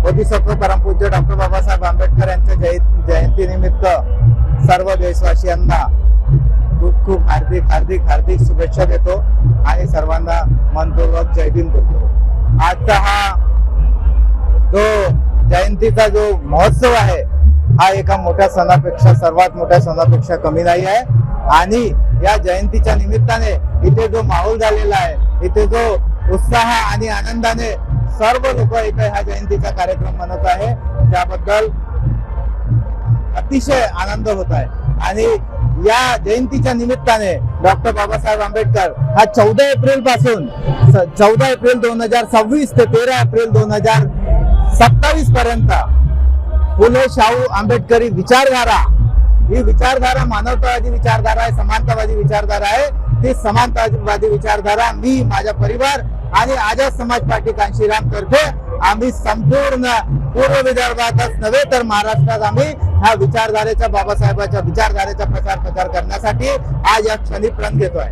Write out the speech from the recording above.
बोधिसत्व परमपूज्य डॉक्टर बाबासाहेब आंबेडकर यांच्या जयंतीनिमित्त सर्व देशवासियांना खूप खूप हार्दिक हार्दिक हार्दिक शुभेच्छा देतो आणि सर्वांना मनपूर्वक जय भीम बोलतो। आजचा हा जो जयंतीचा जो महोत्सव आहे हा एका मोठ्या सणापेक्षा सर्वात मोठ्या सणापेक्षा कमी नाही आहे आणि या जयंतीच्या निमित्ताने इथे जो माहोल झालेला आहे, इथे जो उत्साह आणि आनंदाने सर्व लोक इथे हा जयंतीचा कार्यक्रम मनवत आहे, त्याबद्दल अतिशय आनंद होत आहे। आणि या जयंतीच्या निमित्ताने डॉक्टर बाबासाहेब आंबेडकर हा 14 एप्रिल पासून 14 एप्रिल 2026 ते 13 एप्रिल 2027 पर्यंत फुले शाहू आंबेडकरी विचारधारा, ही विचारधारा मानवतावादी विचारधारा आहे, समानतावादी विचारधारा आहे। ती समानतावादी विचारधारा मी, माझा परिवार आणि आझाद समाज पार्टी कांशीराम तर्फे आम्ही संपूर्ण पूर्व विदर्भातच नव्हे तर महाराष्ट्रात आम्ही ह्या विचारधारेच्या, बाबासाहेबांच्या विचारधारेचा प्रचार करण्यासाठी आज या क्षणी प्रण घेतोय।